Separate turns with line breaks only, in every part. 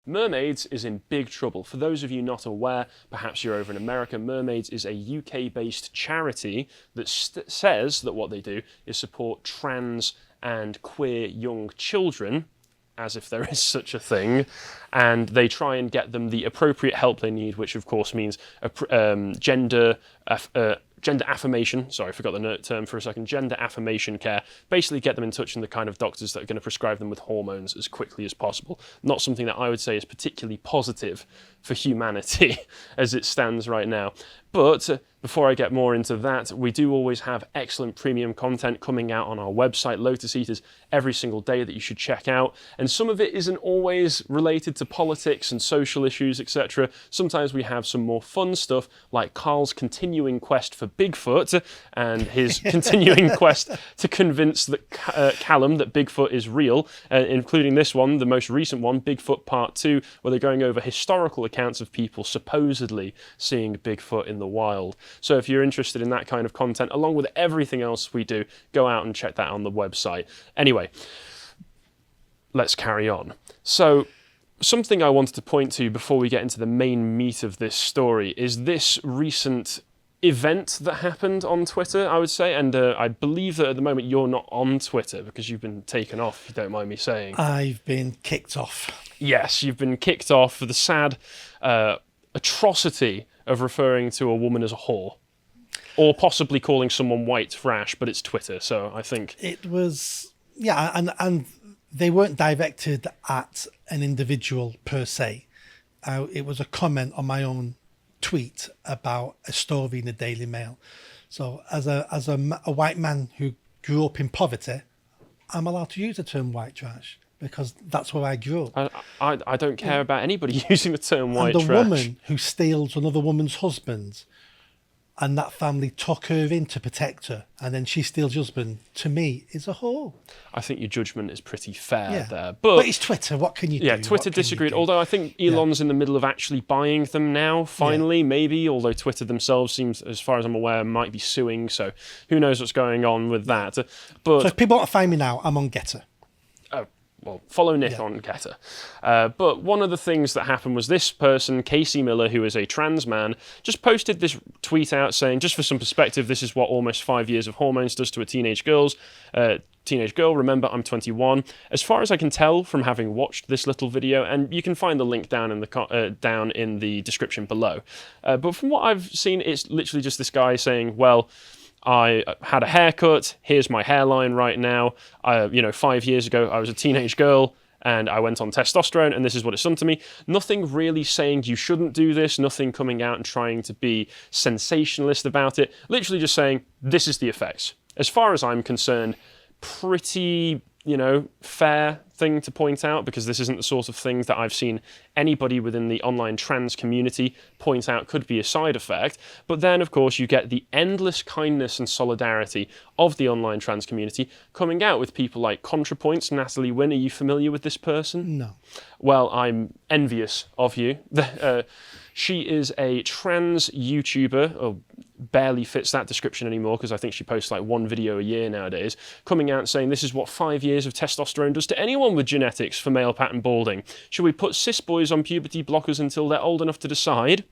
Mermaids is in big trouble. For those of you not aware, perhaps you're over in America, Mermaids is a UK-based charity that says that what they do is support trans and queer young children, as if there is such a thing, and they try and get them the appropriate help they need, which of course means gender affirmation, sorry, I forgot the term for a second, gender affirmation care, basically get them in touch with the kind of doctors that are going to prescribe them with hormones as quickly as possible. Not something that I would say is particularly positive for humanity as it stands right now. But before I get more into that, we do always have excellent premium content coming out on our website, Lotus Eaters, every single day that you should check out. And some of it isn't always related to politics and social issues, etc. Sometimes we have some more fun stuff, like Carl's continuing quest for Bigfoot and his continuing quest to convince that Callum that Bigfoot is real, including this one, the most recent one, Bigfoot Part 2, where they're going over historical accounts of people supposedly seeing Bigfoot in the wild. So if you're interested in that kind of content, along with everything else we do, go out and check that on the website. Anyway, let's carry on. So something I wanted to point to before we get into the main meat of this story is this recent event that happened on Twitter, I would say, and I believe that at the moment you're not on Twitter because you've been taken off, if you don't mind me saying.
I've been kicked off.
Yes, you've been kicked off for the sad atrocity of referring to a woman as a whore, or possibly calling someone white trash, but it's Twitter, so I think...
It was, yeah, and they weren't directed at an individual per se. It was a comment on my own tweet about a story in the Daily Mail. So as a white man who grew up in poverty, I'm allowed to use the term white trash because that's where I grew up.
I don't care about anybody using the term white trash.
And the woman who steals another woman's husband and that family took her in to protect her and then she steals her husband, to me, is a whore.
I think your judgment is pretty fair there.
But it's Twitter, what can you do?
Yeah, Twitter disagreed, although I think Elon's in the middle of actually buying them now, finally, maybe, although Twitter themselves seems, as far as I'm aware, might be suing, so who knows what's going on with that. But
so if people want to find me now, I'm on Getter.
Well, follow Nick on Getter. But one of the things that happened was this person, Casey Miller, who is a trans man, just posted this tweet out saying, just for some perspective, this is what almost 5 years of hormones does to a teenage girl. Remember, I'm 21. As far as I can tell from having watched this little video, and you can find the link down in the description below. But from what I've seen, it's literally just this guy saying, well, I had a haircut, here's my hairline right now. 5 years ago, I was a teenage girl and I went on testosterone and this is what it's done to me. Nothing really saying you shouldn't do this, nothing coming out and trying to be sensationalist about it. Literally just saying, this is the effects. As far as I'm concerned, pretty, fair thing to point out, because this isn't the sort of things that I've seen anybody within the online trans community point out could be a side effect. But then, of course, you get the endless kindness and solidarity of the online trans community coming out with people like ContraPoints. Natalie Wynn, are you familiar with this person?
No.
Well, I'm envious of you. She is a trans YouTuber, barely fits that description anymore because I think she posts like one video a year nowadays, coming out saying this is what 5 years of testosterone does to anyone with genetics for male pattern balding. Should we put cis boys on puberty blockers until they're old enough to decide?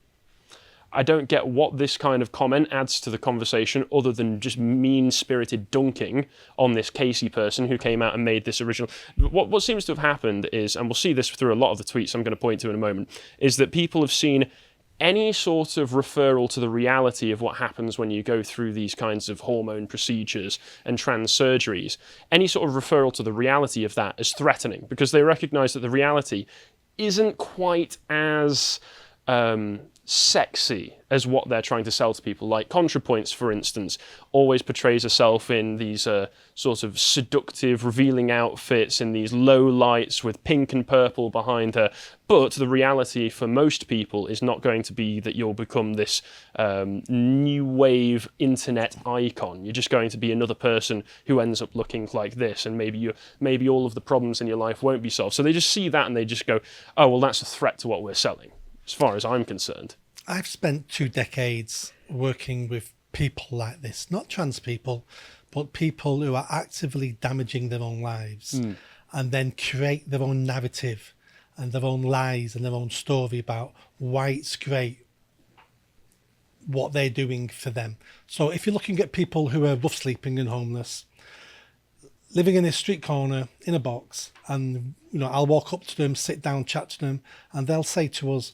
I don't get what this kind of comment adds to the conversation other than just mean-spirited dunking on this Casey person who came out and made this original... What seems to have happened is, and we'll see this through a lot of the tweets I'm going to point to in a moment, is that people have seen any sort of referral to the reality of what happens when you go through these kinds of hormone procedures and trans surgeries, any sort of referral to the reality of that as threatening, because they recognise that the reality isn't quite as sexy as what they're trying to sell to people. Like ContraPoints, for instance, always portrays herself in these sort of seductive, revealing outfits in these low lights with pink and purple behind her. But the reality for most people is not going to be that you'll become this new wave internet icon. You're just going to be another person who ends up looking like this, and maybe all of the problems in your life won't be solved. So they just see that and they just go, oh, well, that's a threat to what we're selling, as far as I'm concerned.
I've spent 2 decades working with people like this, not trans people, but people who are actively damaging their own lives and then create their own narrative and their own lies and their own story about why it's great what they're doing for them. So if you're looking at people who are rough sleeping and homeless, living in a street corner in a box, and I'll walk up to them, sit down, chat to them, and they'll say to us,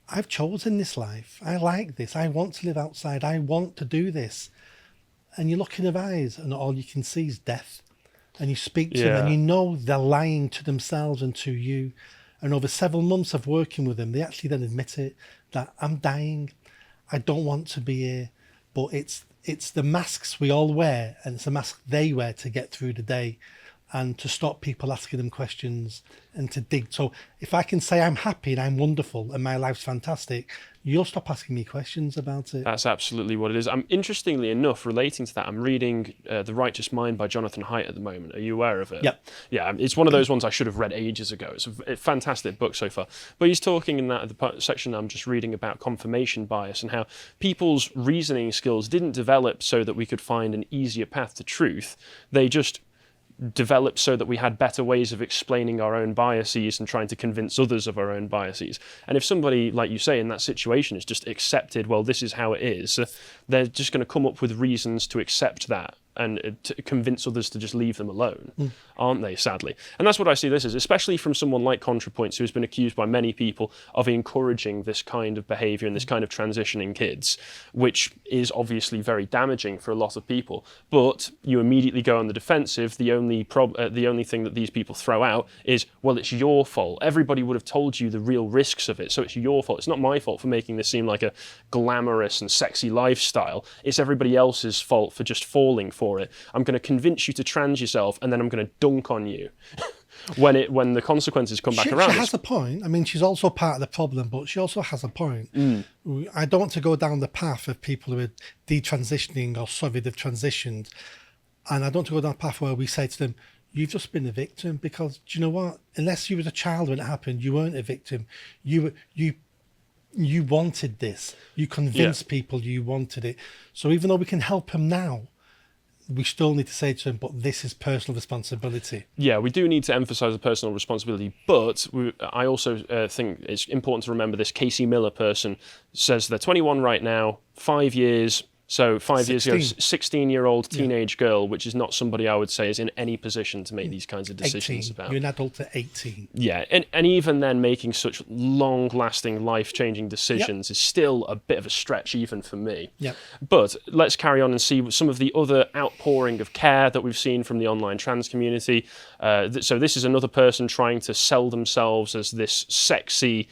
I've chosen this life. I like this. I want to live outside. I want to do this. And you look in their eyes and all you can see is death. And you speak to them and they're lying to themselves and to you. And over several months of working with them, they actually then admit it, that I'm dying. I don't want to be here. But it's the masks we all wear, and it's the mask they wear to get through the day and to stop people asking them questions and to dig. So if I can say I'm happy and I'm wonderful and my life's fantastic, you'll stop asking me questions about it.
That's absolutely what it is. Interestingly enough, relating to that, I'm reading The Righteous Mind by Jonathan Haidt at the moment. Are you aware of it?
Yep.
Yeah, it's one of those ones I should have read ages ago. It's a fantastic book so far. But he's talking in the section I'm just reading about confirmation bias and how people's reasoning skills didn't develop so that we could find an easier path to truth. They just developed so that we had better ways of explaining our own biases and trying to convince others of our own biases. And if somebody, like you say, in that situation is just accepted, well, this is how it is, they're just going to come up with reasons to accept that and to convince others to just leave them alone, aren't they, sadly? And that's what I see this as, especially from someone like ContraPoints, who's been accused by many people of encouraging this kind of behaviour and this kind of transition in kids, which is obviously very damaging for a lot of people. But you immediately go on the defensive. The only thing that these people throw out is, well, it's your fault. Everybody would have told you the real risks of it, so it's your fault. It's not my fault for making this seem like a glamorous and sexy lifestyle. It's everybody else's fault for just falling for it. I'm going to convince you to trans yourself, and then I'm going to dunk on you when the consequences come back around.
She has a point. I mean, she's also part of the problem, but she also has a point. I don't want to go down the path of people who are detransitioning or sorry, they've transitioned, and I don't want to go down the path where we say to them, you've just been a victim, because do you know what? Unless you was a child when it happened, you weren't a victim. You wanted this. You convinced people you wanted it. So even though we can help them now, we still need to say to them, but this is personal responsibility.
Yeah, we do need to emphasise the personal responsibility, but I also think it's important to remember this Casey Miller person says they're 21 right now, 5 years. So 5 years ago, 16-year-old teenage girl, which is not somebody I would say is in any position to make these kinds of decisions
18.
about.
You're an adult at 18.
Yeah, and even then making such long-lasting, life-changing decisions is still a bit of a stretch even for me.
Yep.
But let's carry on and see some of the other outpouring of care that we've seen from the online trans community. So this is another person trying to sell themselves as this sexy,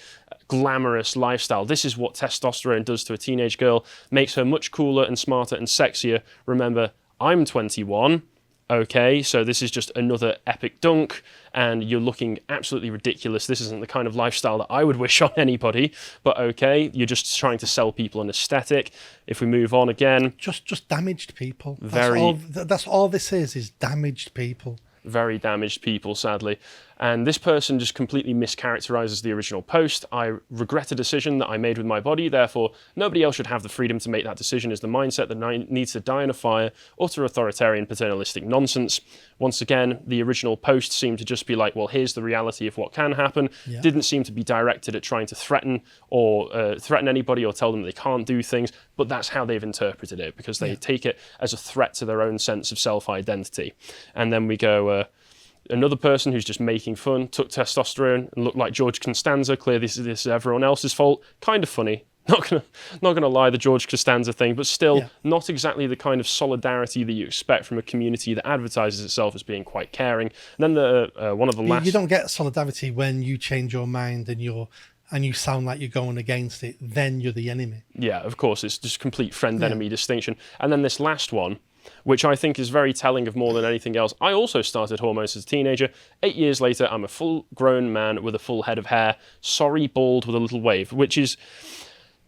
glamorous lifestyle. This is what testosterone does to a teenage girl, makes her much cooler and smarter and sexier. Remember, I'm 21. Okay, so this is just another epic dunk, and you're looking absolutely ridiculous. This isn't the kind of lifestyle that I would wish on anybody, but okay, you're just trying to sell people an aesthetic. If we move on again...
Just damaged people. That's all this is damaged people.
Very damaged people, sadly. And this person just completely mischaracterizes the original post. I regret a decision that I made with my body, therefore nobody else should have the freedom to make that decision, is the mindset that needs to die in a fire, utter authoritarian paternalistic nonsense. Once again, the original post seemed to just be like, well, here's the reality of what can happen. Yeah. Didn't seem to be directed at trying to threaten anybody or tell them they can't do things, but that's how they've interpreted it, because they take it as a threat to their own sense of self-identity. And then we go... another person who's just making fun, took testosterone and looked like George Costanza. Clearly this is everyone else's fault. Kind of funny. Not gonna lie, the George Costanza thing, but still not exactly the kind of solidarity that you expect from a community that advertises itself as being quite caring. And then one of the last...
You don't get solidarity when you change your mind and you sound like you're going against it. Then you're the enemy. Yeah,
of course. It's just complete friend-enemy distinction. And then this last one, which I think is very telling of more than anything else. I also started hormones as a teenager. 8 years later, I'm a full-grown man with a full head of hair. Sorry, bald with a little wave, which is...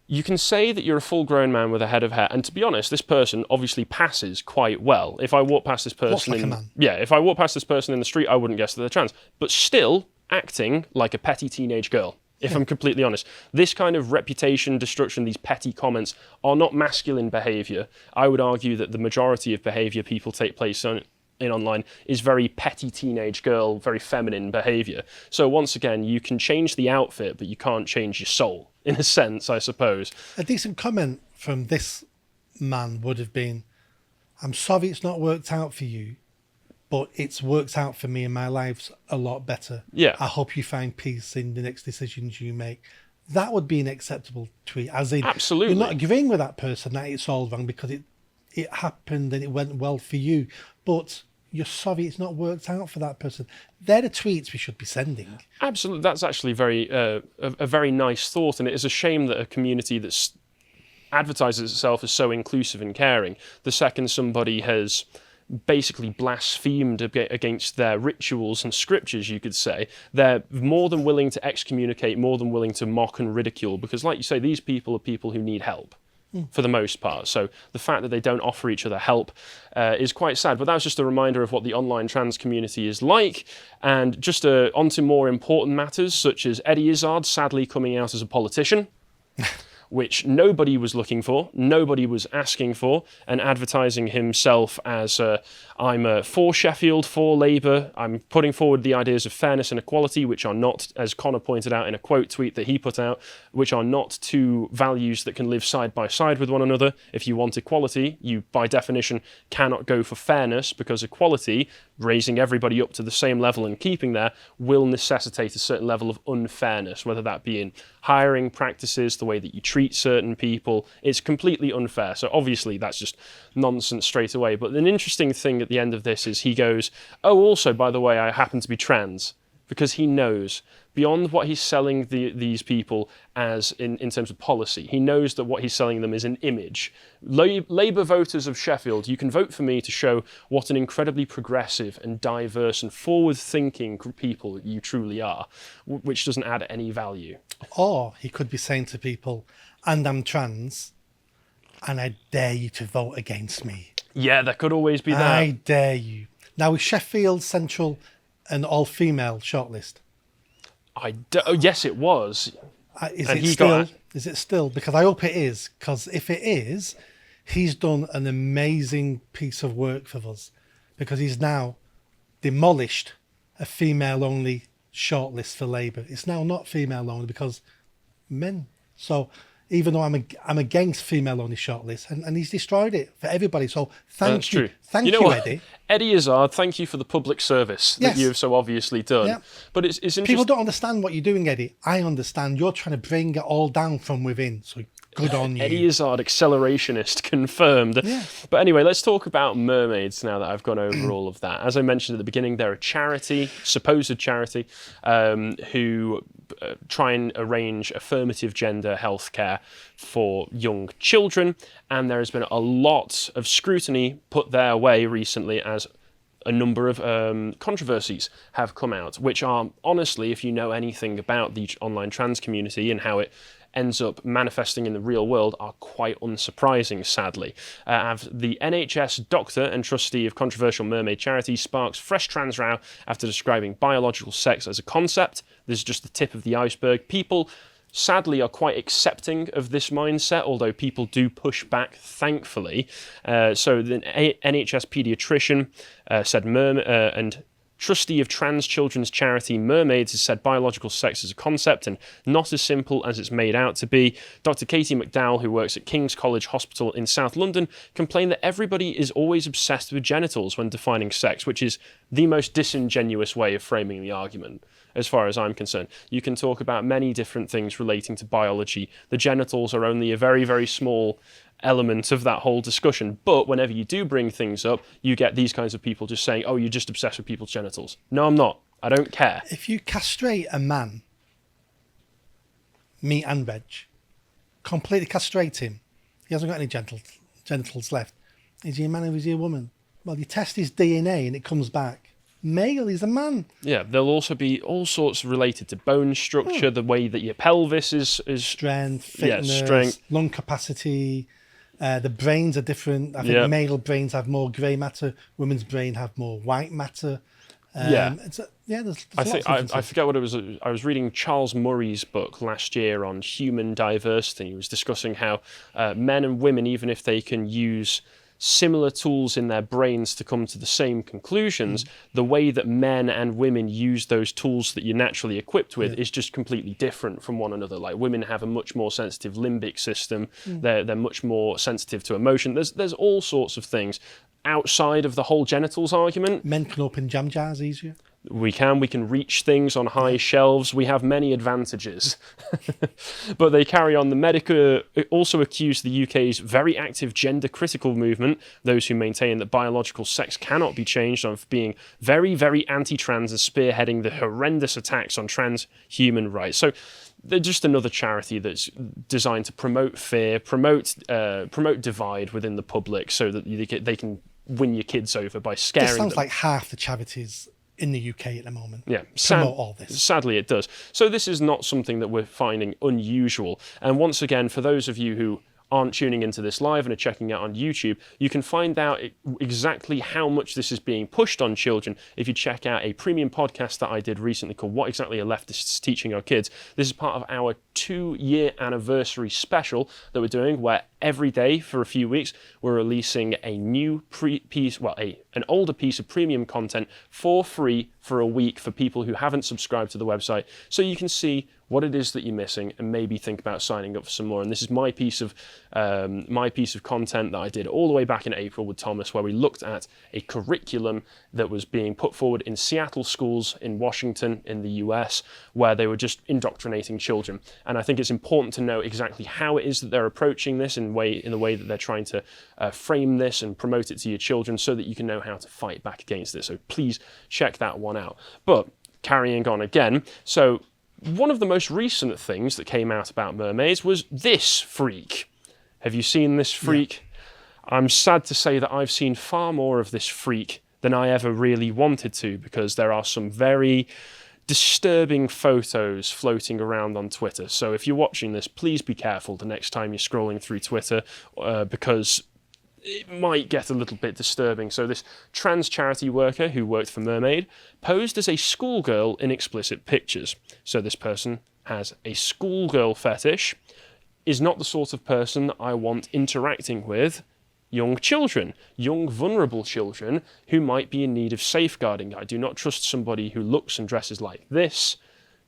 You can say that you're a full-grown man with a head of hair, and to be honest, this person obviously passes quite well. If I walk past this person if I walk past this person in the street, I wouldn't guess that they're trans. But still acting like a petty teenage girl. If I'm completely honest. This kind of reputation destruction, these petty comments, are not masculine behaviour. I would argue that the majority of behaviour people take place on in online is very petty teenage girl, very feminine behaviour. So once again, you can change the outfit, but you can't change your soul, in a sense, I suppose.
A decent comment from this man would have been, I'm sorry it's not worked out for you, but it's worked out for me and my life's a lot better.
Yeah.
I hope you find peace in the next decisions you make. That would be an acceptable tweet. As in,
Absolutely.
you're not agreeing with that person that it's all wrong because it happened and it went well for you, but you're sorry it's not worked out for that person. They're the tweets we should be sending.
Absolutely. That's actually a very nice thought, and it is a shame that a community that's advertises itself as so inclusive and caring, the second somebody has basically blasphemed against their rituals and scriptures, you could say, they're more than willing to excommunicate, more than willing to mock and ridicule, because like you say, these people are people who need help for the most part. So the fact that they don't offer each other help is quite sad. But that was just a reminder of what the online trans community is like. And just onto more important matters, such as Eddie Izzard sadly coming out as a politician, which nobody was looking for, nobody was asking for, and advertising himself as, I'm for Sheffield, for Labour, I'm putting forward the ideas of fairness and equality, which are not, as Connor pointed out in a quote tweet that he put out, which are not two values that can live side by side with one another. If you want equality, you, by definition, cannot go for fairness, because equality, raising everybody up to the same level and keeping there, will necessitate a certain level of unfairness, whether that be in hiring practices, the way that you treat certain people. It's completely unfair. So obviously that's just nonsense straight away. But an interesting thing at the end of this is he goes, oh, also, by the way, I happen to be trans, because he knows beyond what he's selling these people as in terms of policy, he knows that what he's selling them is an image. Labour voters of Sheffield, you can vote for me to show what an incredibly progressive and diverse and forward-thinking people you truly are, which doesn't add any value.
Or he could be saying to people, and I'm trans, and I dare you to vote against me.
Yeah, there could always be that.
I dare you. Now, is Sheffield Central an all-female shortlist?
Oh, yes, it was.
Is it still? Because I hope it is. Because if it is, he's done an amazing piece of work for us. Because he's now demolished a female-only shortlist for Labour. It's now not female-only because men. So even though I'm against female-only shortlists, and he's destroyed it for everybody. So thank you.
True.
Thank you, Eddie.
Eddie Izzard, thank you for the public service that you've so obviously done.
Yeah.
But it's interesting.
People don't understand what you're doing, Eddie. I understand. You're trying to bring it all down from within. So good on you.
Eddie Izzard, accelerationist, confirmed.
Yeah.
But anyway, let's talk about Mermaids now that I've gone over all of that. As I mentioned at the beginning, they're a charity, supposed charity, who try and arrange affirmative gender healthcare for young children. And there has been a lot of scrutiny put their way recently as a number of controversies have come out, which are, honestly, if you know anything about the online trans community and how it ends up manifesting in the real world, are quite unsurprising, sadly. The NHS doctor and trustee of controversial mermaid charity sparks fresh trans row after describing biological sex as a concept. This is just the tip of the iceberg. People, sadly, are quite accepting of this mindset, although people do push back, thankfully. So the NHS paediatrician said and trustee of trans children's charity Mermaids has said biological sex is a concept and not as simple as it's made out to be. Dr. Katie McDowell, who works at King's College Hospital in South London, complained that everybody is always obsessed with genitals when defining sex, which is the most disingenuous way of framing the argument, as far as I'm concerned. You can talk about many different things relating to biology. The genitals are only a very, very small element of that whole discussion. But whenever you do bring things up, you get these kinds of people just saying, oh, you're just obsessed with people's genitals. No, I'm not. I don't care.
If you castrate a man, meat and veg, completely castrate him, he hasn't got any genitals left. Is he a man or is he a woman? Well, you test his DNA and it comes back male, he's a man.
Yeah, there'll also be all sorts related to bone structure, the way that your pelvis is
strength, fitness, lung capacity. The brains are different. I think male brains have more grey matter, women's brain have more white matter. There's
I forget what it was. I was reading Charles Murray's book last year on human diversity. He was discussing how men and women, even if they can use similar tools in their brains to come to the same conclusions, the way that men and women use those tools that you're naturally equipped with is just completely different from one another. Like, women have a much more sensitive limbic system. They're much more sensitive to emotion. There's all sorts of things outside of the whole genitals argument.
Men can open jam jars easier.
We can reach things on high shelves. We have many advantages. But they carry on. The Medica also accused the UK's very active gender critical movement, those who maintain that biological sex cannot be changed, of being very, very anti-trans and spearheading the horrendous attacks on trans human rights. So they're just another charity that's designed to promote fear, promote divide within the public, so that they can win your kids over by scaring them.
This sounds like half the charities in the UK at the moment.
Yeah,
promote all this.
Sadly, it does. So this is not something that we're finding unusual. And once again, for those of you who aren't tuning into this live and are checking out on YouTube, you can find out exactly how much this is being pushed on children if you check out a premium podcast that I did recently called What Exactly Are Leftists Teaching Our Kids. This is part of our 2-year anniversary special that we're doing, where every day for a few weeks we're releasing a new an older piece of premium content for free for a week for people who haven't subscribed to the website, so you can see what it is that you're missing and maybe think about signing up for some more. And this is my piece of content that I did all the way back in April with Thomas, where we looked at a curriculum that was being put forward in Seattle schools in Washington in the US, where they were just indoctrinating children. And I think it's important to know exactly how it is that they're approaching this in the way that they're trying to frame this and promote it to your children, so that you can know how to fight back against it. So please check that one out. But carrying on again, so one of the most recent things that came out about mermaids was this freak. Have you seen this freak? Yeah. I'm sad to say that I've seen far more of this freak than I ever really wanted to, because there are some very disturbing photos floating around on Twitter. So if you're watching this, please be careful the next time you're scrolling through Twitter, because it might get a little bit disturbing. So this trans charity worker who worked for Mermaid posed as a schoolgirl in explicit pictures. So this person has a schoolgirl fetish, is not the sort of person I want interacting with young children, young vulnerable children who might be in need of safeguarding. I do not trust somebody who looks and dresses like this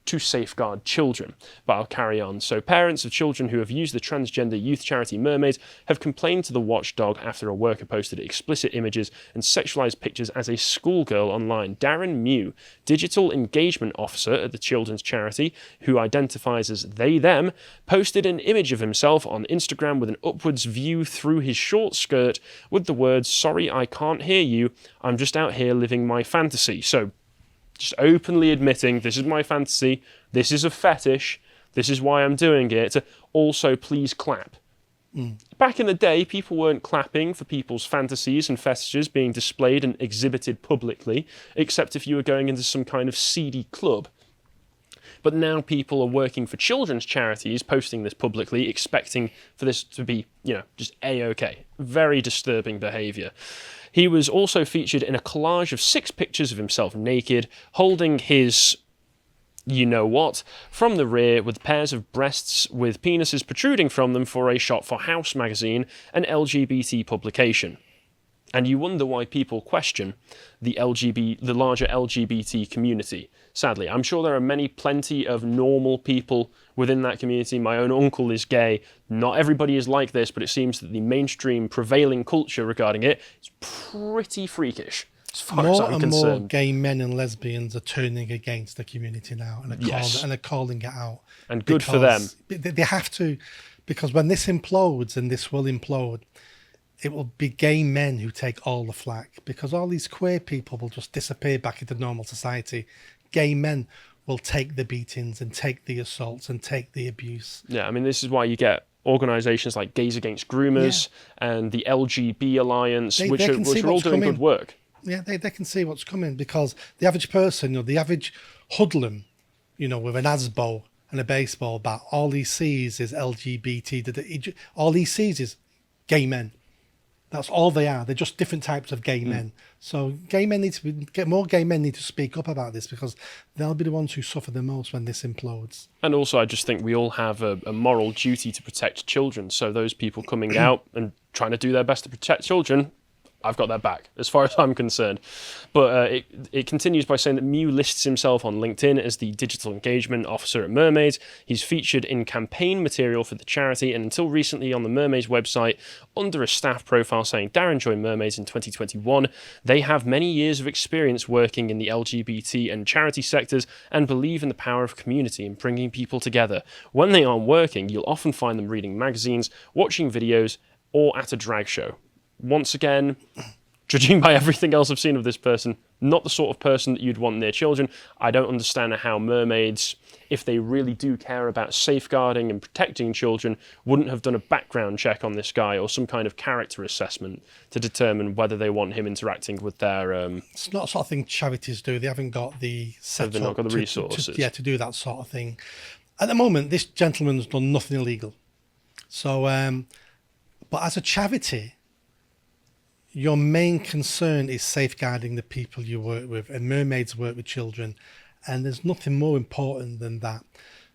to safeguard children. But I'll carry on. So parents of children who have used the transgender youth charity Mermaids have complained to the watchdog after a worker posted explicit images and sexualized pictures as a schoolgirl online. Darren Mew, digital engagement officer at the children's charity, who identifies as they, them, posted an image of himself on Instagram with an upwards view through his short skirt with the words, "Sorry, I can't hear you. I'm just out here living my fantasy." So just openly admitting, this is my fantasy, this is a fetish, this is why I'm doing it. Also, please clap. Back in the day, people weren't clapping for people's fantasies and fetishes being displayed and exhibited publicly, except if you were going into some kind of seedy club. But now people are working for children's charities, posting this publicly, expecting for this to be, just A-OK. Very disturbing behaviour. He was also featured in a collage of 6 pictures of himself naked, holding his you-know-what from the rear, with pairs of breasts with penises protruding from them, for a shot for House magazine, an LGBT publication. And you wonder why people question the larger LGBT community. Sadly, I'm sure there are plenty of normal people within that community. My own uncle is gay. Not everybody is like this, but it seems that the mainstream prevailing culture regarding it is pretty freakish, as far as I'm concerned.
More and more gay men and lesbians are turning against the community now and are calling it out.
And good for them.
They have to, because when this implodes, and this will implode, it will be gay men who take all the flack, because all these queer people will just disappear back into normal society. Gay men will take the beatings and take the assaults and take the abuse. Yeah,
I mean, this is why you get organisations like Gays Against Groomers and the LGB Alliance, which are all doing good work.
Yeah, they can see what's coming, because the average person, the average hoodlum, with an Asbo and a baseball bat, all he sees is LGBT. All he sees is gay men. That's all they are. They're just different types of gay men. So gay men need to get more gay men need to speak up about this, because they'll be the ones who suffer the most when this implodes.
And also, I just think we all have a moral duty to protect children. So those people coming out and trying to do their best to protect children, I've got their back, as far as I'm concerned. But it continues by saying that Mew lists himself on LinkedIn as the Digital Engagement Officer at Mermaids. He's featured in campaign material for the charity, and until recently on the Mermaids website, under a staff profile saying Darren joined Mermaids in 2021. They have many years of experience working in the LGBT and charity sectors and believe in the power of community and bringing people together. When they aren't working, you'll often find them reading magazines, watching videos, or at a drag show. Once again, judging by everything else I've seen of this person, not the sort of person that you'd want near children. I don't understand how Mermaids, if they really do care about safeguarding and protecting children, wouldn't have done a background check on this guy or some kind of character assessment to determine whether they want him interacting with their...
It's not the sort of thing charities do. They haven't got the setup.
They've not got the resources.
To do that sort of thing. At the moment, this gentleman's done nothing illegal. So, but as a charity, your main concern is safeguarding the people you work with, and Mermaids work with children, and there's nothing more important than that.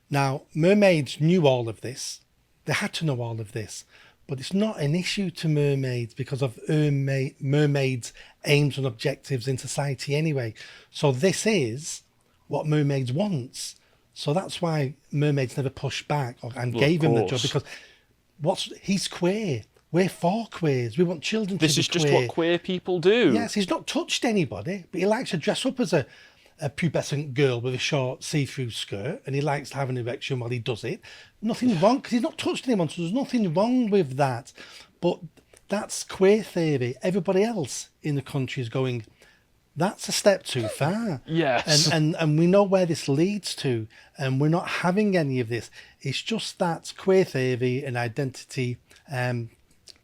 Now, Mermaids knew all of this. They had to know all of this, but it's not an issue to Mermaids because of Mermaids' aims and objectives in society anyway. So this is what Mermaids wants. So that's why Mermaids never pushed back and gave him the job, because he's queer. We're for queers. We want children to be queer.
This is just what queer people do.
Yes, he's not touched anybody, but he likes to dress up as a pubescent girl with a short see-through skirt, and he likes to have an erection while he does it. Nothing wrong, because he's not touched anyone, so there's nothing wrong with that. But that's queer theory. Everybody else in the country is going, that's a step too far.
Yes.
And we know where this leads to, and we're not having any of this. It's just that queer theory and identity...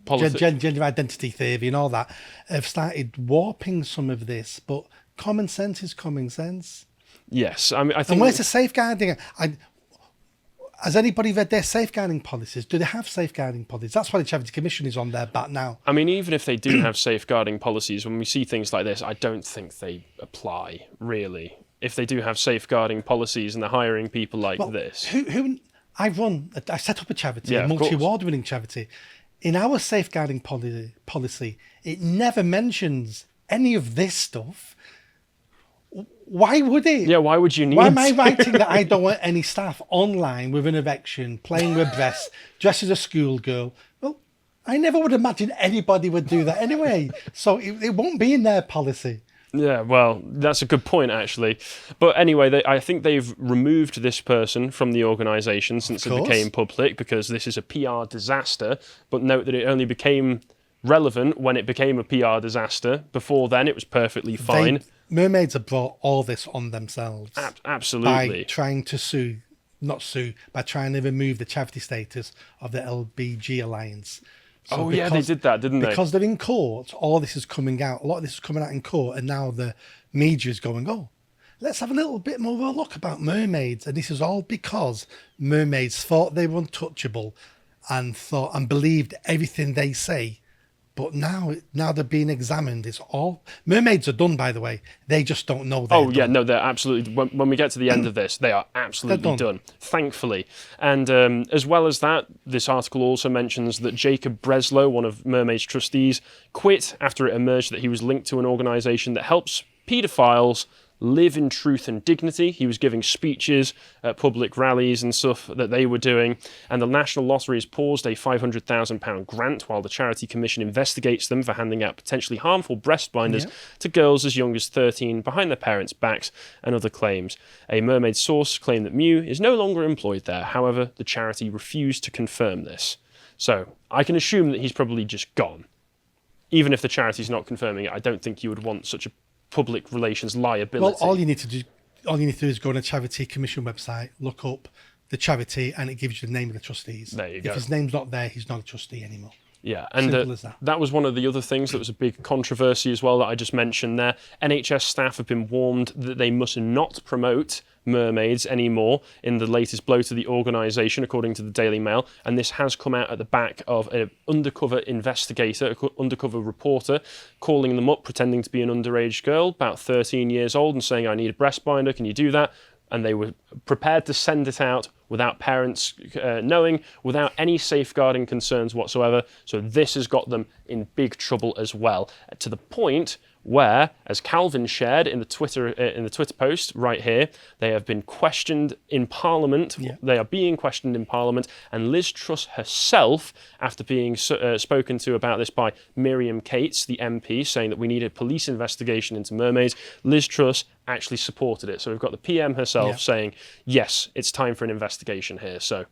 gender identity theory and all that have started warping some of this, but common sense is common sense.
Yes, I think.
And where's the safeguarding? Has anybody read their safeguarding policies? Do they have safeguarding policies? That's why the Charity Commission is on their back now.
I mean, even if they do have safeguarding policies, when we see things like this, I don't think they apply, really. If they do have safeguarding policies and they're hiring people like this.
I set up a charity,
Yeah,
a multi-award winning charity. In our safeguarding policy, it never mentions any of this stuff. Why would it?
Yeah, why would you need
Why am I writing that I don't want any staff online with an erection, playing with breasts, dressed as a schoolgirl? Well, I never would imagine anybody would do that anyway. So it won't be in their policy.
Yeah, well, that's a good point, actually. But anyway, I think they've removed this person from the organisation since it became public, because this is a PR disaster. But note that it only became relevant when it became a PR disaster. Before then, it was perfectly fine.
Mermaids have brought all this on themselves.
Absolutely.
By trying to by trying to remove the charity status of the LBG Alliance. So
they did that, didn't they?
Because they're in court, all this is coming out. A lot of this is coming out in court, and now the media is going, let's have a little bit more of a look about Mermaids. And this is all because Mermaids thought they were untouchable and believed everything they say. But now they're being examined. It's all... Mermaids are done, by the way. They just don't know they're done.
No, they're absolutely... When we get to the end of this, they are absolutely done, thankfully. And as well as that, this article also mentions that Jacob Breslow, one of Mermaids' trustees, quit after it emerged that he was linked to an organisation that helps paedophiles live in truth and dignity. He was giving speeches at public rallies and stuff that they were doing, and the National Lottery has paused a £500,000 grant while the Charity Commission investigates them for handing out potentially harmful breast binders to girls as young as 13 behind their parents' backs, and other claims. A Mermaid source claimed that Mew is no longer employed there. However, the charity refused to confirm this. So I can assume that he's probably just gone. Even if the charity's not confirming it, I don't think you would want such a public relations liability.
Well, all you need to do is go on a Charity Commission website, look up the charity, and it gives you the name of the trustees.
There you go.
If his name's not there, he's not a trustee anymore.
Yeah, and
Simple as that.
that was one of the other things that was a big controversy as well that I just mentioned there. NHS staff have been warned that they must not promote mermaids anymore in the latest blow to the organisation, according to the Daily Mail. And this has come out at the back of an undercover investigator, undercover reporter, calling them up, pretending to be an underage girl, about 13 years old, and saying, I need a breast binder, can you do that? And they were prepared to send it out without parents knowing, without any safeguarding concerns whatsoever. So this has got them in big trouble as well, to the point where, as Calvin shared in the Twitter post right here, they have been questioned in Parliament.
Yeah.
They are being questioned in Parliament, and Liz Truss herself, after being spoken to about this by Miriam Cates, the MP, saying that we need a police investigation into mermaids, Liz Truss actually supported it. So we've got the PM herself saying, yes, it's time for an investigation here. So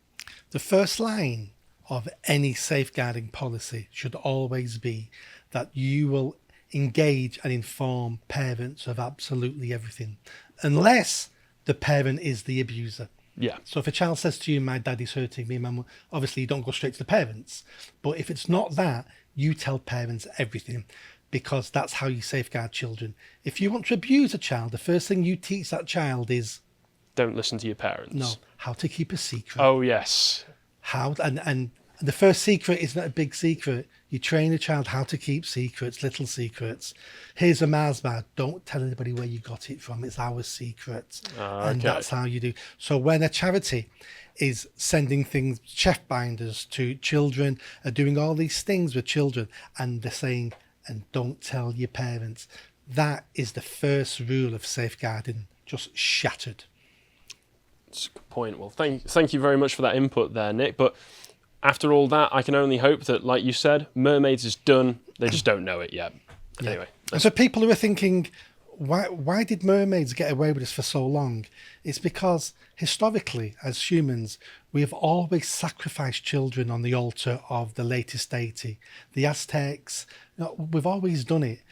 the first line of any safeguarding policy should always be that you will engage and inform parents of absolutely everything, unless the parent is the abuser.
yeah.
So if a child says to you, my daddy's hurting me, mum, obviously you don't go straight to the parents. But if it's not that, you tell parents everything, because that's how you safeguard children. If you want to abuse a child, the first thing you teach that child is,
Don't listen to your parents.
no, how to keep a secret.
Oh, yes.
And the first secret isn't a big secret. You train a child how to keep secrets, little secrets. Here's a Mars bar. Don't tell anybody where you got it from. It's our secret. And that's how you do. So when a charity is sending things, chef binders to children, are doing all these things with children, and they're saying, and don't tell your parents, that is the first rule of safeguarding, just shattered.
That's a good point. Well, thank you very much for that input there, Nick. But after all that, I can only hope that, like you said, Mermaids is done. They just don't know it yet.
Yeah.
Anyway.
And so people who are thinking, why did mermaids get away with this for so long? It's because historically, as humans, we have always sacrificed children on the altar of the latest deity. The Aztecs, we've always done it.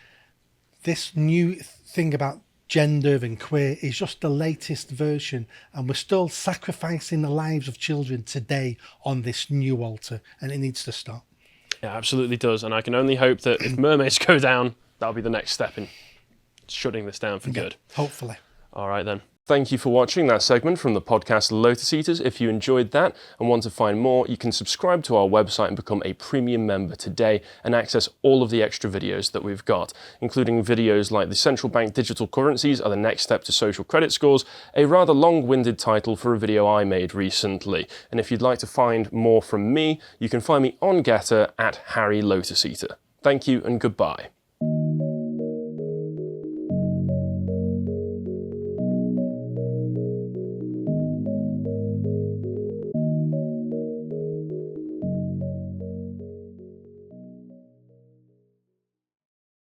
This new thing about gender and queer is just the latest version, and we're still sacrificing the lives of children today on this new altar, and it needs to stop.
It absolutely does, and I can only hope that if mermaids go down, that'll be the next step in shutting this down for good.
Hopefully.
All right then. Thank you for watching that segment from the podcast Lotus Eaters. If you enjoyed that and want to find more, you can subscribe to our website and become a premium member today and access all of the extra videos that we've got, including videos like the central bank digital currencies are the next step to social credit scores, a rather long-winded title for a video I made recently. And if you'd like to find more from me, you can find me on Getter at Harry Lotus Eater. Thank you and goodbye.